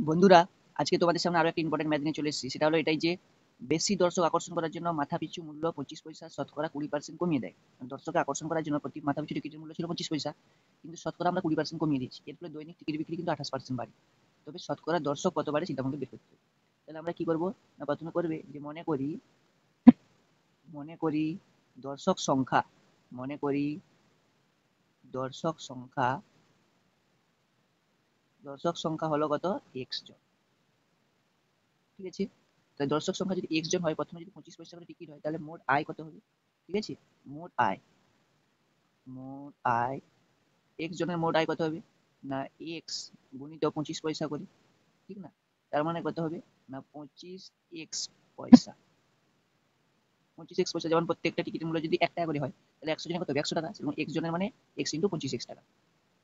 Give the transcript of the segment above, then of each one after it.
বন্ধুরা, আজকে তোমাদের সামনে আরো একটা ইম্পর্টেন্ট ম্যাথ নিয়ে চলে এসেছি। সেটা হলো এটাই যে বেশি দর্শক আকর্ষণ করার জন্য মাথাপিছু মূল্য 25 পয়সা শতকরা 20% কমিয়ে দেয়। দর্শককে আকর্ষণ করার জন্য প্রতি মাথাপিছু টিকিটের মূল্য ছিল 25 পয়সা, কিন্তু শতকরা আমরা 20% কমিয়ে দিয়েছি। এর ফলে দৈনিক টিকিট বিক্রি কিন্তু 28% বাড়ে। তবে শতকরা দর্শক কত বাড়ে সেটা আমাকে বের করতে হবে। তাহলে আমরা কি করব? না, প্রথমে করবে যে মনে করি দর্শক সংখ্যা মনে করি দর্শক সংখ্যা দর্শক সংখ্যা হলো কত? এক্স জন। ঠিক আছে, তাহলে দর্শক সংখ্যা যদি এক্স জন হয়, প্রথমে যদি 25 পয়সা করে টিকিট হয়, তাহলে মোট আয় কত হবে? ঠিক আছে, মোট আয় মোট আয় এক্স জনের মোট আয় কত হবে? না, এক্স গুণিত 25 পয়সা করে, ঠিক না? তার মানে কত হবে? না, 25 এক্স পয়সা। 25 এক্স পয়সা, যেমন প্রত্যেকটা টিকিটের মূল্য যদি 1 টাকা করে হয়, তাহলে 100 জনের কত হবে? 100 টাকা। এবং এক্স জনের মানে এক্স ইন্টু 25 এক্স টাকা।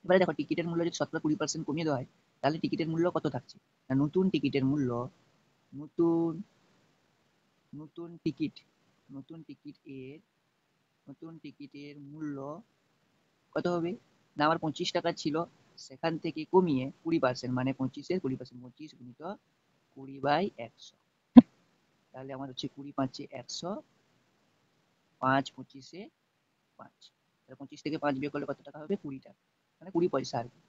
এবারে দেখো, টিকিটের মূল্য যদি শতকরা 20% কমিয়ে দেওয়া হয়, তাহলে টিকিটের মূল্য কত থাকছে? না, নতুন নতুন টিকিট নতুন টিকিট এর নতুন টিকিটের মূল্য কত হবে? না, আমার 25 টাকা ছিল, সেখান থেকে কমিয়ে 20%, মানে 25-এর 20%, 25 গুণিত 20/100। তাহলে আমার হচ্ছে 20×5=100, 5×25=5। তাহলে 25 থেকে 5 বিয়োগ করলে কত টাকা হবে? 20 টাকা, মানে 20 পয়সা আর কি।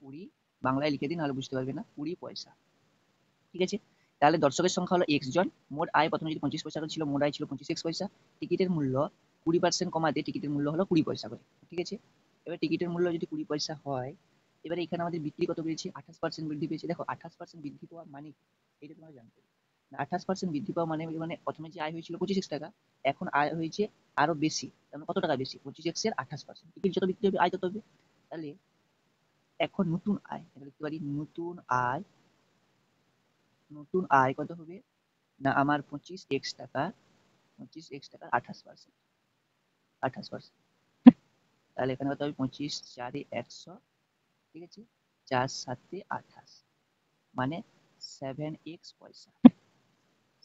20 বাংলায় লিখে দিন, নাহলে বুঝতে পারবে না। 20 পয়সা। ঠিক আছে, তাহলে দর্শকের সংখ্যা হলো এক্স জন। মোট আয় প্রথমে যদি 25 পয়সা করে ছিল, মোট আয় ছিল 25 এক্স পয়সা। টিকিটের মূল্য 20% কমাতে টিকিটের মূল্য হলো 20 পয়সা করে। ঠিক আছে, এবার টিকিটের মূল্য যদি 20 পয়সা হয়, এবারে এখানে আমাদের বিক্রি কত বেড়েছে? 28% বৃদ্ধি পেয়েছে। দেখো, 28% বৃদ্ধি পাওয়া মানে কি, এটা তোমরা জানতে হবে। 28% বৃদ্ধি পাওয়া মানে মানে প্রথমে যে আয় হয়েছিল 25 এক্স টাকা, এখন আয় হয়েছে আরো বেশি। তার মানে কত টাকা বেশি? 25 এক্স এর 28%। টিকিট যত বিক্রি হবে, আয় তত হবে। তাহলে এখন নতুন আয়, এটা লিখতে পারি নতুন আয় কত হবে? না, আমার 25 এক্স টাকা 28%। 28%, তাহলে এখানে কত হবে? 25×4=100। ঠিক আছে, 4×7=28, মানে 7 এক্স পয়সা।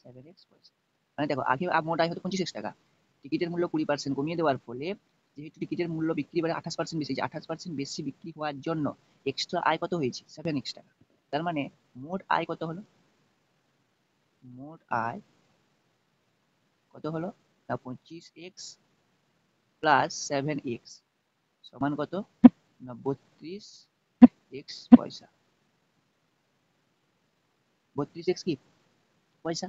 7 এক্স পয়সা, মানে দেখো, আগে মোট আয় হতো 25 এক্স টাকা, টিকিটের মূল্য 20% কমিয়ে দেওয়ার ফলে যেহেতু টিকিটের মূল্য বিক্রি বাড়ে 28% বেশি, 28% বেশি বিক্রি হওয়ার জন্য এক্সট্রা আয় কত হয়েছে? 7 এক্স টাকা। তার মানে মোট আয় কত হলো? মোট আয় কত হলো? না, 25 এক্স প্লাস 7 এক্স সমান কত? না, 32 এক্স পয়সা। 32 এক্স কি পয়সা?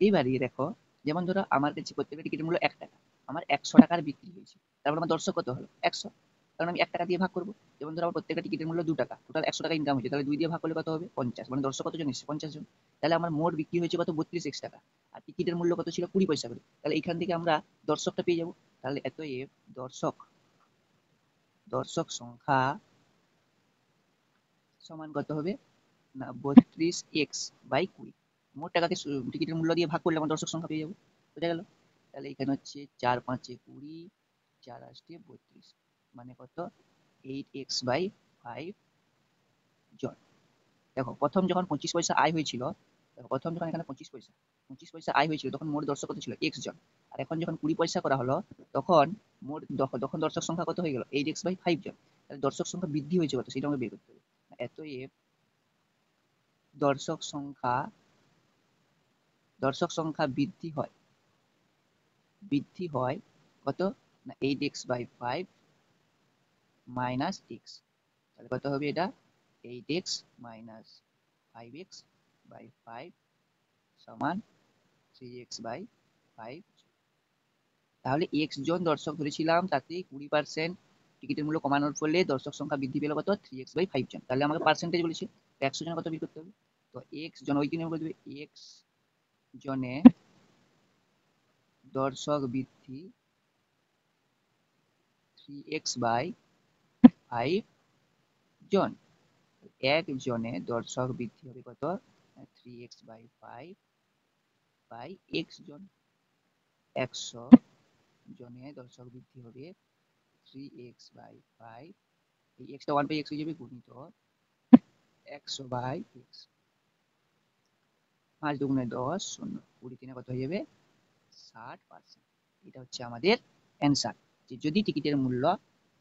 এইবারে দেখো, যেমন ধরো আমার কাছে প্রত্যেকটা টিকিটের মূল্য 1 টাকা, আমার 100 টাকার বিক্রি হয়েছে, তারপর আমার দর্শক কত হলো? 100। কারণ আমি 1 টাকা দিয়ে ভাগ করবো। যেমন ধরো আমার প্রত্যেকটা টিকিটের মূল্য 2 টাকা, টোটাল 100 টাকা ইনকাম হয়েছে, তাহলে 2 দিয়ে ভাগ করলে কত হবে? 50, মানে দর্শক কতজন এসেছে? 50 জন। তাহলে আমার মোট বিক্রি হয়েছে কত? 32 এক্স টাকা। আর টিকিটের মূল্য কত ছিল? 20 পয়সা করে। তাহলে এখান থেকে আমরা দর্শকটা পেয়ে যাবো। তাহলে এতএব দর্শক দর্শক সংখ্যা সমান কত হবে? না, 32 এক্স/20। মোট টাকাকে টিকিটের মূল্য দিয়ে ভাগ করলে আমরা দর্শক সংখ্যা পেয়ে যাবো। বোঝা গেল? তাহলে এখানে হচ্ছে 4×5=20, 4×8=32, মানে কত? 8 এক্স/5 জন। দেখো, প্রথম যখন 25 পয়সা আয় হয়েছিল, দেখো প্রথম যখন এখানে 25 পয়সা আয় হয়েছিল, তখন মোট দর্শক কত ছিল? এক্স জন। আর এখন যখন 20 পয়সা করা হলো, তখন তখন দর্শক সংখ্যা কত হয়ে গেল? 8 এক্স/5 জন। তাহলে দর্শক সংখ্যা বৃদ্ধি হয়েছে কত, সেটা আমাকে বের করতে হবে। এতএব দর্শক সংখ্যা দর্শক সংখ্যা বৃদ্ধি হয় কত? না, 8 এক্স/5 মাইনাস এক্স। তাহলে কত হবে এটা? 8 এক্স মাইনাস 5 এক্স/5 সমান 3 এক্স/5। তাহলে এক্স জন দর্শক ধরেছিলাম, তাতে 20% টিকিটের মূল্য কমানোর ফলে দর্শক সংখ্যা বৃদ্ধি পেল কত? 3 এক্স/5 জন। তাহলে আমাকে পার্সেন্টেজ বলেছে, 100 জন কত বের করতে হবে? তো এক্স জন, ওই কিনে বলতে হবে এক্স জনে দর্শক বৃদ্ধি 3 এক্স/5 জন। একজনে দর্শক বৃদ্ধি হবে কত? 3 এক্স/5/এক্স জন। 100 জনে দর্শক বৃদ্ধি হবে 3 এক্স/5। এই এক্সটা 1/x হয়ে যাবে, গুণিত 100/x। 5 দুগুণে 10, 0, 20 কত হয়ে যাবে? 60%। এটা হচ্ছে আমাদের অ্যান্সার, যে যদি টিকিটের মূল্য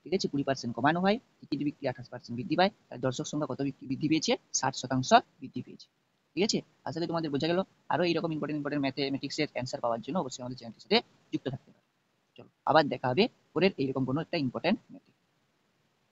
ঠিক আছে, 20% কমানো হয়, টিকিট বিক্রি 28% বৃদ্ধি পায়, তার দর্শক সংখ্যা কত বৃদ্ধি পেয়েছে? 60% বৃদ্ধি পেয়েছে। ঠিক আছে, আশা করি তোমাদের বোঝা গেল। আরো এইরকম ইম্পর্টেন্ট ম্যাথমেটিক্স এর অ্যান্সার পাওয়ার জন্য অবশ্যই আমাদের চ্যানেলটির সাথে যুক্ত থাকতে পারো। চলো আবার দেখা হবে পরের এইরকম কোনো একটা ইম্পর্টেন্ট